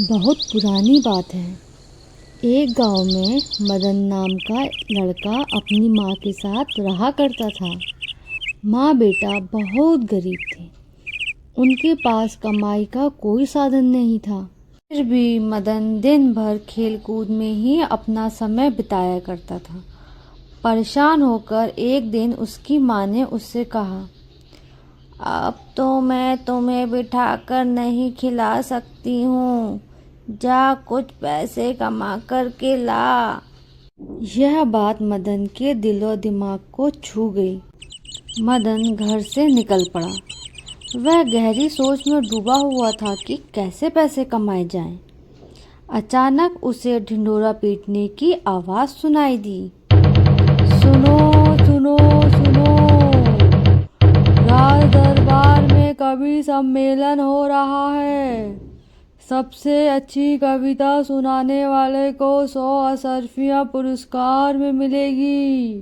बहुत पुरानी बात है। एक गांव में मदन नाम का लड़का अपनी माँ के साथ रहा करता था। माँ बेटा बहुत गरीब थे। उनके पास कमाई का कोई साधन नहीं था। फिर भी मदन दिन भर खेल कूद में ही अपना समय बिताया करता था। परेशान होकर एक दिन उसकी माँ ने उससे कहा, अब तो मैं तुम्हें बिठाकर नहीं खिला सकती हूँ, जा कुछ पैसे कमा कर के ला। यह बात मदन के दिलो दिमाग को छू गई। मदन घर से निकल पड़ा। वह गहरी सोच में डूबा हुआ था कि कैसे पैसे कमाए जाएं। अचानक उसे ढिंढोरा पीटने की आवाज़ सुनाई दी। सुनो सुनो सुनो, राज दरबार में कवि सम्मेलन हो रहा है। सबसे अच्छी कविता सुनाने वाले को 100 अशर्फियाँ पुरस्कार में मिलेगी।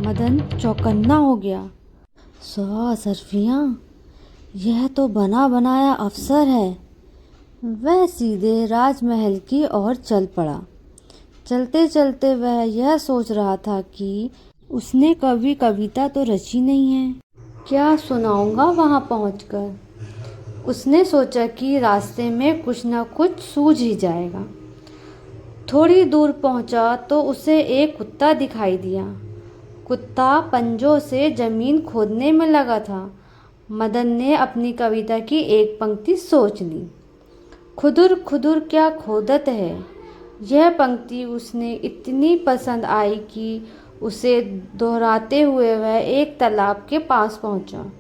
मदन चौकन्ना हो गया। 100 अशर्फियाँ? यह तो बना बनाया अफसर है। वह सीधे राजमहल की ओर चल पड़ा। चलते चलते वह यह सोच रहा था कि उसने कभी कविता तो रची नहीं है, क्या सुनाऊंगा वहां पहुंचकर। उसने सोचा कि रास्ते में कुछ न कुछ सूझ ही जाएगा। थोड़ी दूर पहुंचा तो उसे एक कुत्ता दिखाई दिया। कुत्ता पंजों से जमीन खोदने में लगा था। मदन ने अपनी कविता की एक पंक्ति सोच ली। खुदुर खुदुर क्या खोदत है। यह पंक्ति उसने इतनी पसंद आई कि उसे दोहराते हुए वह एक तालाब के पास पहुंचा।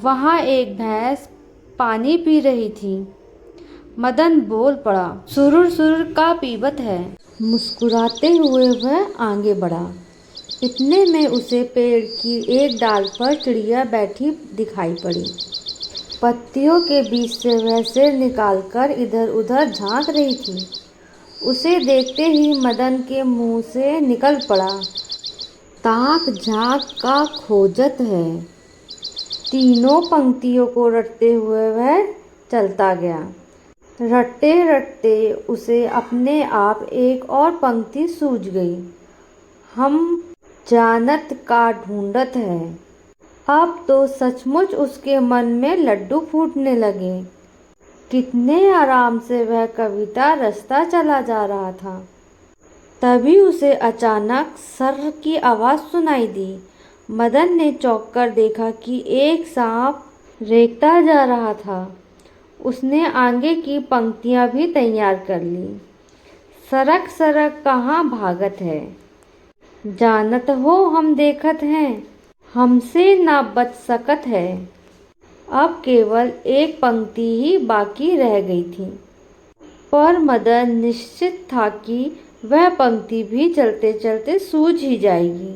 वहां एक भैंस पानी पी रही थी। मदन बोल पड़ा, सुरुर सुरुर का पीबत है। मुस्कुराते हुए वह आगे बढ़ा। इतने में उसे पेड़ की एक डाल पर चिड़िया बैठी दिखाई पड़ी। पत्तियों के बीच से वह सिर निकालकर इधर उधर झांक रही थी। उसे देखते ही मदन के मुंह से निकल पड़ा, ताक झांक का खोजत है। तीनों पंक्तियों को रटते हुए वह चलता गया। रटते रटते उसे अपने आप एक और पंक्ति सूझ गई। हम जानत का ढूंढत है। अब तो सचमुच उसके मन में लड्डू फूटने लगे। कितने आराम से वह कविता रचता चला जा रहा था। तभी उसे अचानक सर्र की आवाज़ सुनाई दी। मदन ने चौंक कर देखा कि एक सांप रेंगता जा रहा था। उसने आगे की पंक्तियां भी तैयार कर ली। सरक सरक कहाँ भागत है, जानत हो हम देखत हैं, हमसे ना बच सकत है। अब केवल एक पंक्ति ही बाकी रह गई थी, पर मदन निश्चित था कि वह पंक्ति भी चलते चलते सूझ ही जाएगी।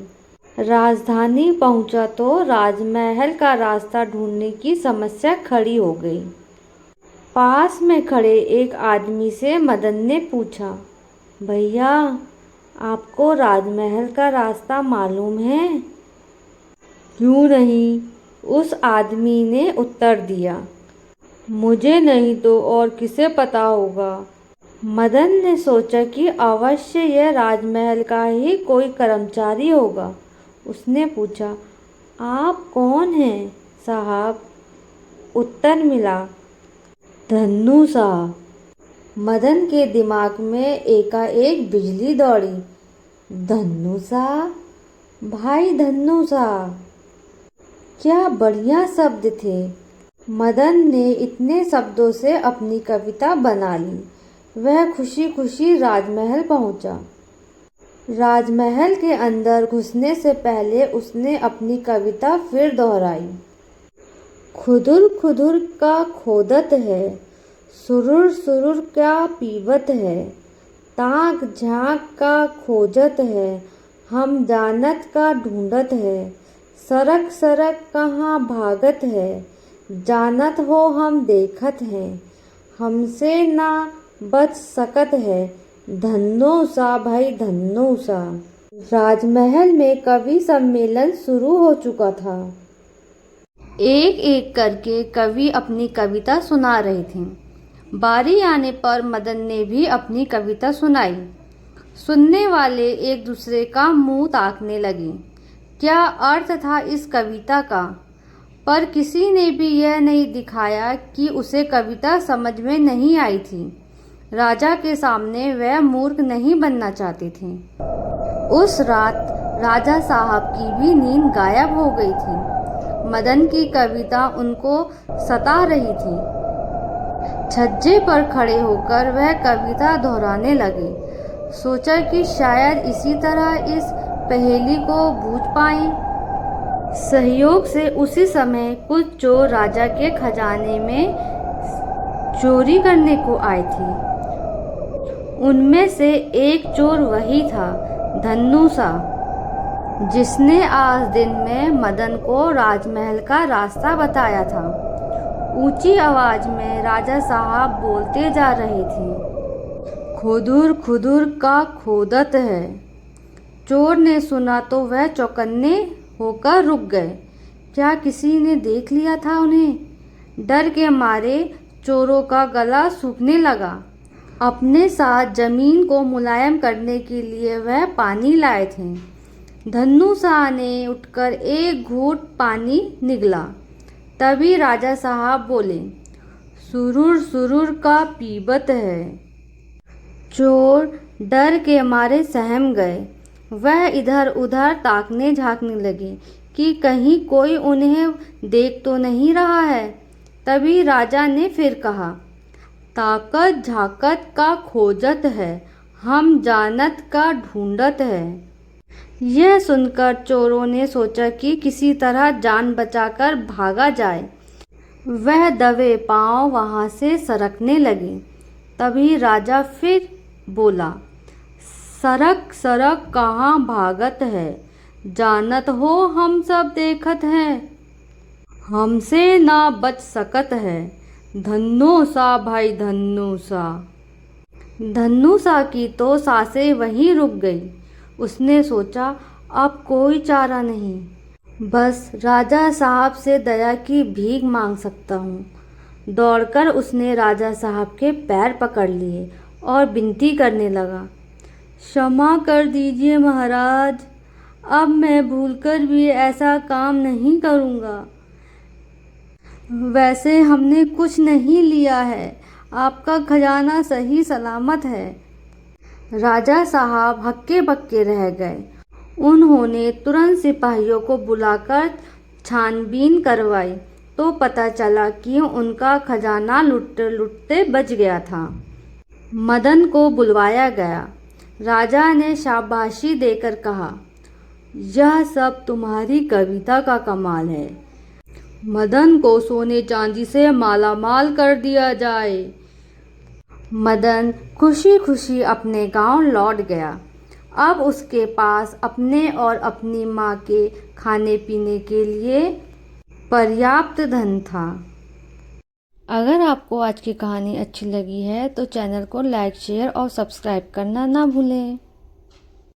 राजधानी पहुंचा तो राजमहल का रास्ता ढूंढने की समस्या खड़ी हो गई। पास में खड़े एक आदमी से मदन ने पूछा, भैया आपको राजमहल का रास्ता मालूम है? क्यों नहीं, उस आदमी ने उत्तर दिया। मुझे नहीं तो और किसे पता होगा। मदन ने सोचा कि अवश्य यह राजमहल का ही कोई कर्मचारी होगा। उसने पूछा, आप कौन हैं साहब? उत्तर मिला, धन्नू सा। मदन के दिमाग में एकाएक बिजली दौड़ी। धन्नू सा, भाई धन्नू सा, क्या बढ़िया शब्द थे। मदन ने इतने शब्दों से अपनी कविता बना ली। वह खुशी खुशी राजमहल पहुंचा। राजमहल के अंदर घुसने से पहले उसने अपनी कविता फिर दोहराई। खुदुर खुदुर का खोदत है, सुरुर सुरुर क्या पीबत है, ताक झांक का खोजत है, हम जानत का ढूंढत है। सरक सरक कहाँ भागत है, जानत हो हम देखत हैं, हमसे ना बच सकत है। धन्नो सा भाई धन्नो सा। राजमहल में कवि सम्मेलन शुरू हो चुका था। एक एक करके कवि अपनी कविता सुना रहे थे। बारी आने पर मदन ने भी अपनी कविता सुनाई। सुनने वाले एक दूसरे का मुंह ताकने लगे। क्या अर्थ था इस कविता का? पर किसी ने भी यह नहीं दिखाया कि उसे कविता समझ में नहीं आई थी। राजा के सामने वह मूर्ख नहीं बनना चाहती थी। उस रात राजा साहब की भी नींद गायब हो गई थी। मदन की कविता उनको सता रही थी। छज्जे पर खड़े होकर वह कविता दोहराने लगे। सोचा कि शायद इसी तरह इस पहेली को बूझ पाएं। सहयोग से उसी समय कुछ चोर राजा के खजाने में चोरी करने को आए थे। उनमें से एक चोर वही था, धन्नू सा, जिसने आज दिन में मदन को राजमहल का रास्ता बताया था। ऊंची आवाज में राजा साहब बोलते जा रहे थे, खुदुर खुदुर का खोदत है। चोर ने सुना तो वह चौकन्ने होकर रुक गए। क्या किसी ने देख लिया था उन्हें? डर के मारे चोरों का गला सूखने लगा। अपने साथ जमीन को मुलायम करने के लिए वह पानी लाए थे। धन्नू शाह ने उठकर एक घूंट पानी निगला। तभी राजा साहब बोले, सुरूर सुरूर का पीबत है। चोर डर के मारे सहम गए। वह इधर उधर ताकने झांकने लगे कि कहीं कोई उन्हें देख तो नहीं रहा है। तभी राजा ने फिर कहा, ताकत झाकत का खोजत है, हम जानत का ढूंढत है। यह सुनकर चोरों ने सोचा कि किसी तरह जान बचाकर भागा जाए। वह दबे पांव वहां से सरकने लगे। तभी राजा फिर बोला, सरक सरक कहाँ भागत है, जानत हो हम सब देखत हैं, हमसे ना बच सकत है, धन्नो सा भाई धन्नो सा। धन्नू सा की तो सांसें वहीं रुक गई। उसने सोचा, अब कोई चारा नहीं, बस राजा साहब से दया की भीख मांग सकता हूँ। दौड़कर उसने राजा साहब के पैर पकड़ लिए और विनती करने लगा, क्षमा कर दीजिए महाराज, अब मैं भूलकर भी ऐसा काम नहीं करूँगा। वैसे हमने कुछ नहीं लिया है, आपका खजाना सही सलामत है। राजा साहब हक्के बक्के रह गए। उन्होंने तुरंत सिपाहियों को बुलाकर छानबीन करवाई तो पता चला कि उनका खजाना लुटते लुटते बच गया था। मदन को बुलवाया गया। राजा ने शाबाशी देकर कहा, यह सब तुम्हारी कविता का कमाल है। मदन को सोने चांदी से मालामाल कर दिया जाए। मदन खुशी खुशी अपने गांव लौट गया। अब उसके पास अपने और अपनी माँ के खाने पीने के लिए पर्याप्त धन था। अगर आपको आज की कहानी अच्छी लगी है तो चैनल को लाइक, शेयर और सब्सक्राइब करना ना भूलें।